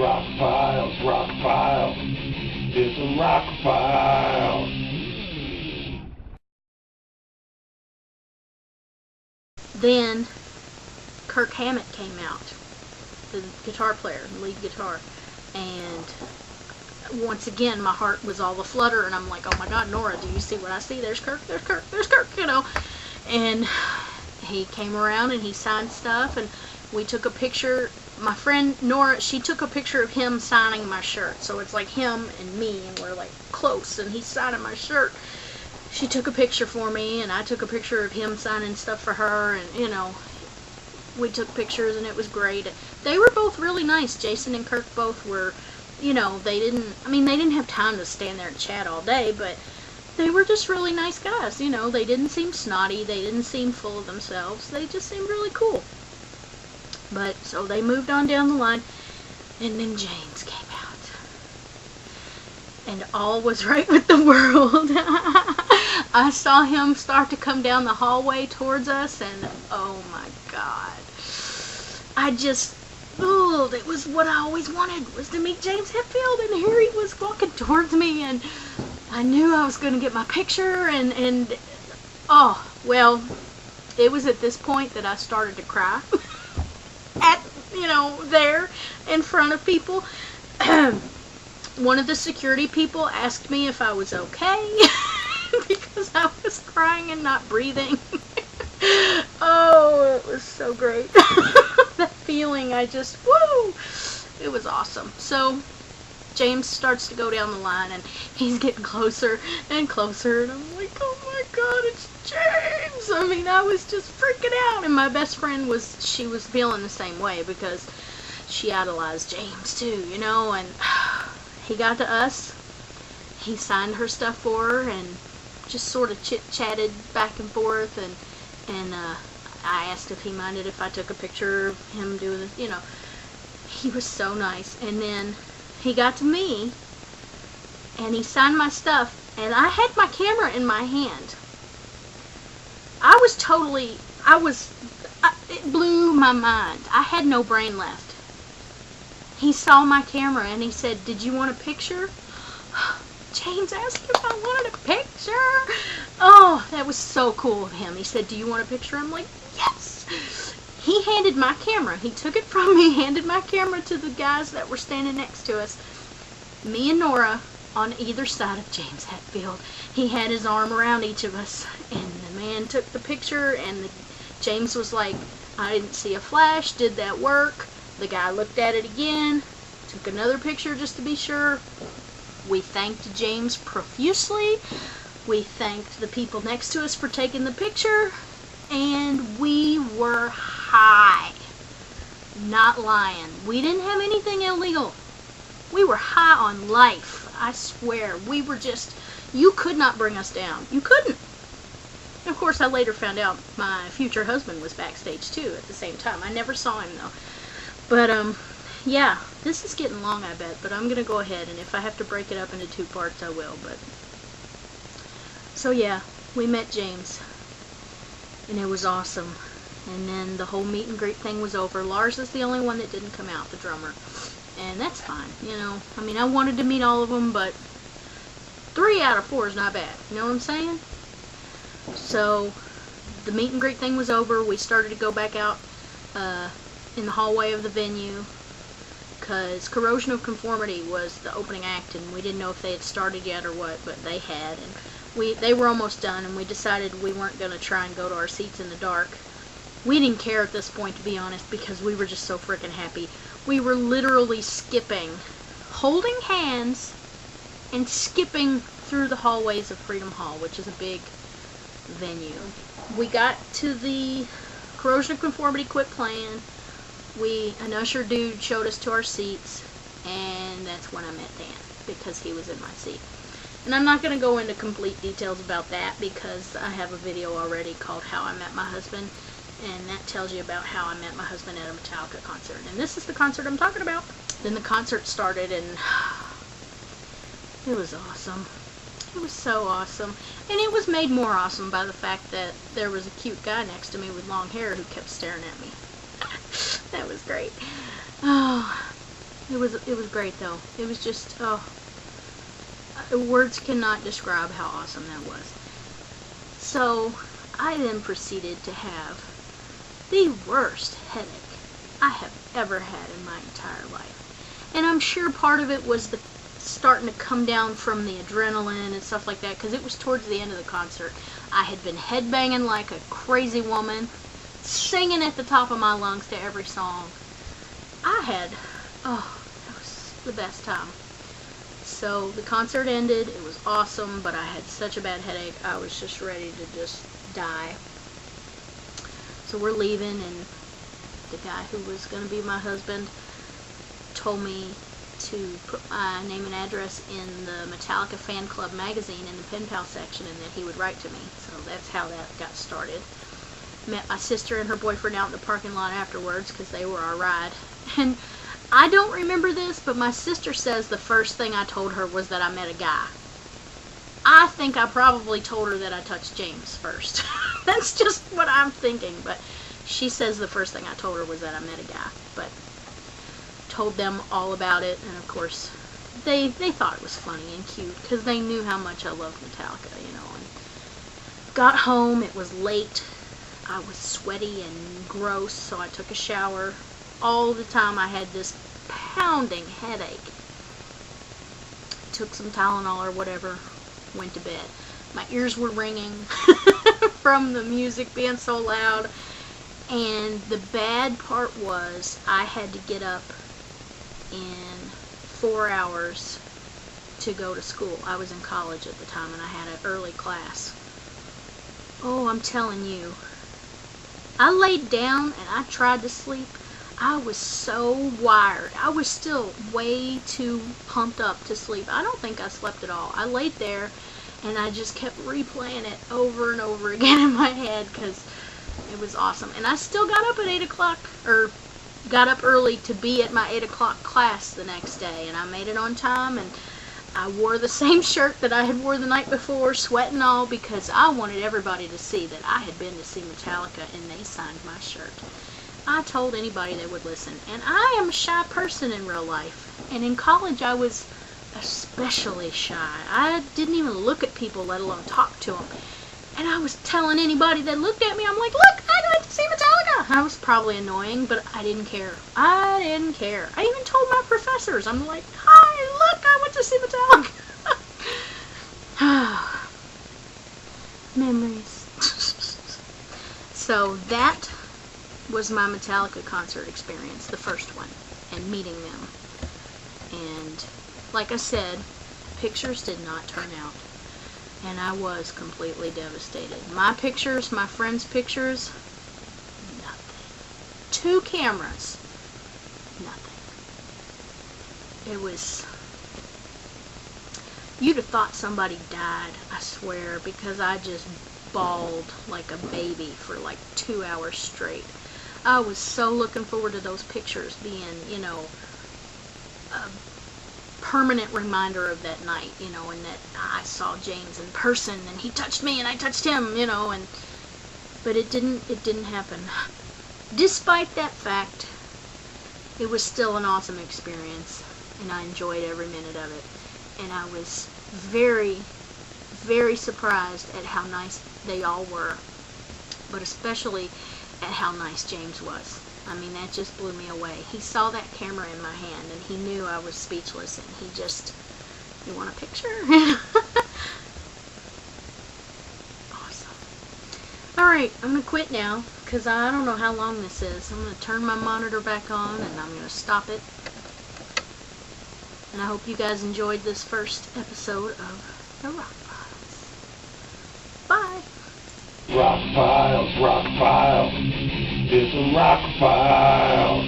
rock files, rock files. It's a rock file. Then Kirk Hammett came out, the guitar player, lead guitar, and once again my heart was all aflutter, and I'm like, oh my God, Nora, do you see what I see? There's Kirk, there's Kirk, there's Kirk, you know. And he came around and he signed stuff, and we took a picture. My friend Nora, she took a picture of him signing my shirt, so it's like him and me, and we're like close, and he's signing my shirt. She took a picture for me, and I took a picture of him signing stuff for her, and you know, we took pictures, and it was great. They were both really nice. Jason and Kirk both were, you know, they didn't have time to stand there and chat all day, but they were just really nice guys, you know. They didn't seem snotty, they didn't seem full of themselves, they just seemed really cool. But, so they moved on down the line, and then James came out. And all was right with the world. I saw him start to come down the hallway towards us, and oh my God. It was what I always wanted, was to meet James Hetfield, and here he was walking towards me, and I knew I was going to get my picture, and oh, well, it was at this point that I started to cry. There in front of people. One of the security people asked me if I was okay because I was crying and not breathing. Oh, it was so great. That feeling, woo! It was awesome. So, James starts to go down the line, and he's getting closer and closer, and I'm like, oh my God, it's James! I mean, I was just freaking out, and my best friend she was feeling the same way, because she idolized James too, you know, and he got to us, he signed her stuff for her, and just sort of chit-chatted back and forth, and I asked if he minded if I took a picture of him doing this, you know. He was so nice. And then he got to me, and he signed my stuff, and I had my camera in my hand. It blew my mind. I had no brain left. He saw my camera, and he said, "Did you want a picture?" James asked if I wanted a picture. Oh, that was so cool of him. He said, "Do you want a picture?" I'm like, yes. He handed my camera. He took it from me, handed my camera to the guys that were standing next to us. Me and Nora on either side of James Hetfield. He had his arm around each of us, and the man took the picture, and James was like, "I didn't see a flash. Did that work?" The guy looked at it again, took another picture just to be sure. We thanked James profusely. We thanked the people next to us for taking the picture, and we were high. Not lying. We didn't have anything illegal. We were high on life. I swear. We were you could not bring us down. You couldn't. Of course, I later found out my future husband was backstage too at the same time. I never saw him though. But, yeah, this is getting long, I bet, but I'm going to go ahead, and if I have to break it up into 2 parts, I will, but... So, yeah, we met James, and it was awesome, and then the whole meet and greet thing was over. Lars is the only one that didn't come out, the drummer, and that's fine, you know. I mean, I wanted to meet all of them, but 3 out of 4 is not bad, you know what I'm saying? So, the meet and greet thing was over. We started to go back out, in the hallway of the venue, because Corrosion of Conformity was the opening act, and we didn't know if they had started yet or what, but they had, and they were almost done, and we decided we weren't going to try and go to our seats in the dark. We didn't care at this point, to be honest, because we were just so freaking happy. We were literally skipping, holding hands, and skipping through the hallways of Freedom Hall, which is a big venue. We got to the Corrosion of Conformity quit playing. An usher dude showed us to our seats, and that's when I met Dan, because he was in my seat. And I'm not going to go into complete details about that, because I have a video already called How I Met My Husband, and that tells you about how I met my husband at a Metallica concert. And this is the concert I'm talking about. Then the concert started, and it was awesome. It was so awesome. And it was made more awesome by the fact that there was a cute guy next to me with long hair who kept staring at me. That was great. Oh, It was great though. It was just, oh, words cannot describe how awesome that was. So I then proceeded to have the worst headache I have ever had in my entire life. And I'm sure part of it was the starting to come down from the adrenaline and stuff like that, because it was towards the end of the concert. I had been headbanging like a crazy woman, singing at the top of my lungs to every song. It was the best time. So the concert ended, it was awesome, but I had such a bad headache, I was just ready to just die. So we're leaving, and the guy who was going to be my husband told me to put my name and address in the Metallica fan club magazine in the pen pal section, and that he would write to me. So that's how that got started. Met my sister and her boyfriend out in the parking lot afterwards, because they were our ride. And I don't remember this, but my sister says the first thing I told her was that I met a guy. I think I probably told her that I touched James first. That's just what I'm thinking, but she says the first thing I told her was that I met a guy. But told them all about it, and of course they thought it was funny and cute, because they knew how much I loved Metallica, you know. And got home, it was late, I was sweaty and gross, so I took a shower. All the time I had this pounding headache. Took some Tylenol or whatever, went to bed. My ears were ringing from the music being so loud, and the bad part was I had to get up in 4 hours to go to school. I was in college at the time, and I had an early class. Oh, I'm telling you, I laid down and I tried to sleep. I was so wired. I was still way too pumped up to sleep. I don't think I slept at all. I laid there and I just kept replaying it over and over again in my head, because it was awesome. And I still got up at 8 o'clock, or got up early to be at my 8 o'clock class the next day, and I made it on time, and I wore the same shirt that I had wore the night before, sweating all, because I wanted everybody to see that I had been to see Metallica, and they signed my shirt. I told anybody that would listen, and I am a shy person in real life, and in college I was especially shy. I didn't even look at people, let alone talk to them. And I was telling anybody that looked at me, I'm like, look, I went to see Metallica. I was probably annoying, but I didn't care. I didn't care. I even told my professors, I'm like, hi, look, I went to see Metallica. Memories. So that was my Metallica concert experience, the first one, and meeting them. And like I said, pictures did not turn out. And I was completely devastated. My pictures, my friends' pictures, nothing. 2 cameras, nothing. It was, you'd have thought somebody died, I swear, because I just bawled like a baby for like 2 hours straight. I was so looking forward to those pictures being, you know, a permanent reminder of that night, you know, and that I saw James in person, and he touched me and I touched him, you know, and but it didn't happen. Despite that fact, it was still an awesome experience, and I enjoyed every minute of it. And I was very, very surprised at how nice they all were, but especially at how nice James was. I mean, that just blew me away. He saw that camera in my hand, and he knew I was speechless, and he just, you want a picture? Awesome. Alright, I'm going to quit now, because I don't know how long this is. I'm going to turn my monitor back on, and I'm going to stop it. And I hope you guys enjoyed this first episode of The Rock Files. Bye! Rock Files, Rock Files. It's a Rock File.